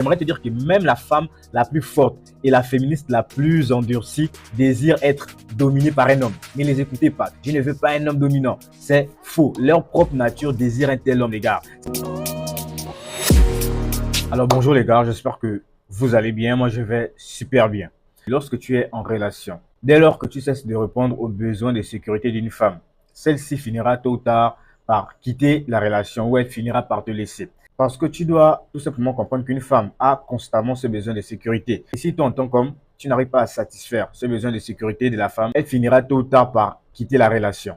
J'aimerais te dire que même la femme la plus forte et la féministe la plus endurcie désire être dominée par un homme. Ne les écoutez pas. Je ne veux pas un homme dominant. C'est faux. Leur propre nature désire un tel homme, les gars. Alors bonjour les gars, j'espère que vous allez bien. Moi, je vais super bien. Lorsque tu es en relation, dès lors que tu cesses de répondre aux besoins de sécurité d'une femme, celle-ci finira tôt ou tard par quitter la relation ou elle finira par te laisser. Parce que tu dois tout simplement comprendre qu'une femme a constamment ce besoin de sécurité. Et si toi, en tant qu'homme, tu n'arrives pas à satisfaire ce besoin de sécurité de la femme, elle finira tôt ou tard par quitter la relation.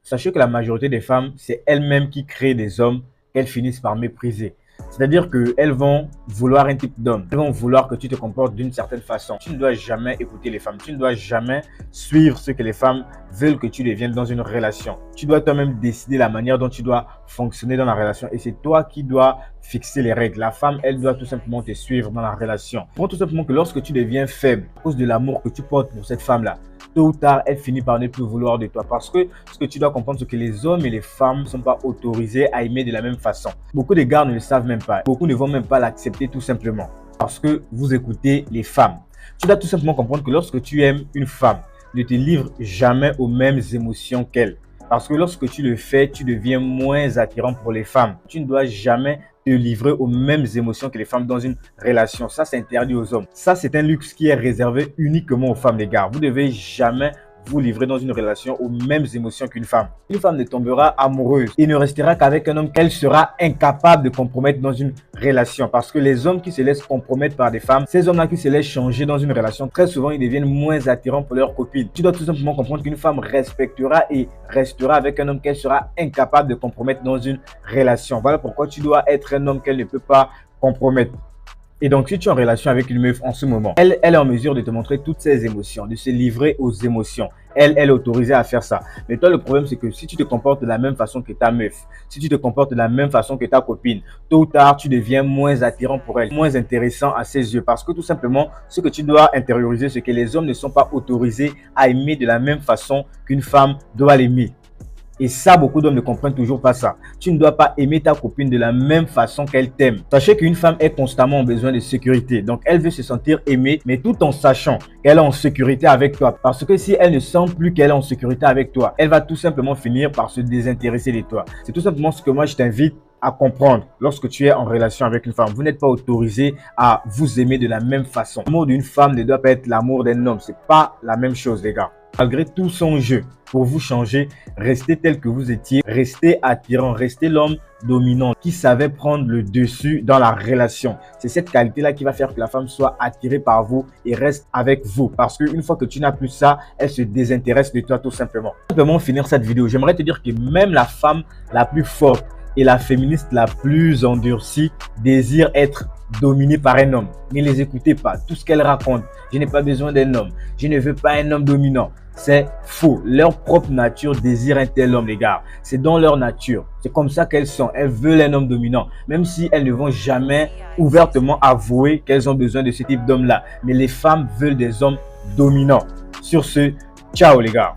Sachez que la majorité des femmes, c'est elles-mêmes qui créent des hommes qu'elles finissent par mépriser. C'est-à-dire qu'elles vont vouloir un type d'homme. Elles vont vouloir que tu te comportes d'une certaine façon. Tu ne dois jamais écouter les femmes. Tu ne dois jamais suivre ce que les femmes veulent que tu deviennes dans une relation. Tu dois toi-même décider la manière dont tu dois fonctionner dans la relation. Et c'est toi qui dois fixer les règles. La femme, elle doit tout simplement te suivre dans la relation. Pour tout simplement que lorsque tu deviens faible à cause de l'amour que tu portes pour cette femme-là, tôt ou tard, elle finit par ne plus vouloir de toi. Parce que ce que tu dois comprendre, c'est que les hommes et les femmes ne sont pas autorisés à aimer de la même façon. Beaucoup de gars ne le savent même pas. Beaucoup ne vont même pas l'accepter tout simplement. Parce que vous écoutez les femmes. Tu dois tout simplement comprendre que lorsque tu aimes une femme, ne te livre jamais aux mêmes émotions qu'elle. Parce que lorsque tu le fais, tu deviens moins attirant pour les femmes. Tu ne dois jamais te livrer aux mêmes émotions que les femmes dans une relation. Ça, c'est interdit aux hommes. Ça, c'est un luxe qui est réservé uniquement aux femmes, les gars. Vous ne devez jamais vous livrer dans une relation aux mêmes émotions qu'une femme. Une femme ne tombera amoureuse et ne restera qu'avec un homme qu'elle sera incapable de compromettre dans une relation. Parce que les hommes qui se laissent compromettre par des femmes, ces hommes-là qui se laissent changer dans une relation, très souvent, ils deviennent moins attirants pour leurs copines. Tu dois tout simplement comprendre qu'une femme respectera et restera avec un homme qu'elle sera incapable de compromettre dans une relation. Voilà pourquoi tu dois être un homme qu'elle ne peut pas compromettre. Et donc, si tu es en relation avec une meuf en ce moment, elle est en mesure de te montrer toutes ses émotions, de se livrer aux émotions. Elle est autorisée à faire ça. Mais toi, le problème, c'est que si tu te comportes de la même façon que ta meuf, si tu te comportes de la même façon que ta copine, tôt ou tard, tu deviens moins attirant pour elle, moins intéressant à ses yeux. Parce que tout simplement, ce que tu dois intérioriser, c'est que les hommes ne sont pas autorisés à aimer de la même façon qu'une femme doit l'aimer. Et ça, beaucoup d'hommes ne comprennent toujours pas ça. Tu ne dois pas aimer ta copine de la même façon qu'elle t'aime. Sachez qu'une femme est constamment en besoin de sécurité. Donc, elle veut se sentir aimée, mais tout en sachant qu'elle est en sécurité avec toi. Parce que si elle ne sent plus qu'elle est en sécurité avec toi, elle va tout simplement finir par se désintéresser de toi. C'est tout simplement ce que moi, je t'invite à comprendre lorsque tu es en relation avec une femme. Vous n'êtes pas autorisé à vous aimer de la même façon. L'amour d'une femme ne doit pas être l'amour d'un homme. C'est pas la même chose, les gars. Malgré tout son jeu, pour vous changer, restez tel que vous étiez, restez attirant, restez l'homme dominant qui savait prendre le dessus dans la relation. C'est cette qualité-là qui va faire que la femme soit attirée par vous et reste avec vous. Parce qu'une fois que tu n'as plus ça, elle se désintéresse de toi tout simplement. Pour simplement finir cette vidéo, j'aimerais te dire que même la femme la plus forte et la féministe la plus endurcie désire être dominée par un homme. Ne les écoutez pas. Tout ce qu'elles racontent, je n'ai pas besoin d'un homme. Je ne veux pas un homme dominant. C'est faux. Leur propre nature désire un tel homme, les gars. C'est dans leur nature. C'est comme ça qu'elles sont. Elles veulent un homme dominant. Même si elles ne vont jamais ouvertement avouer qu'elles ont besoin de ce type d'homme-là. Mais les femmes veulent des hommes dominants. Sur ce, ciao les gars.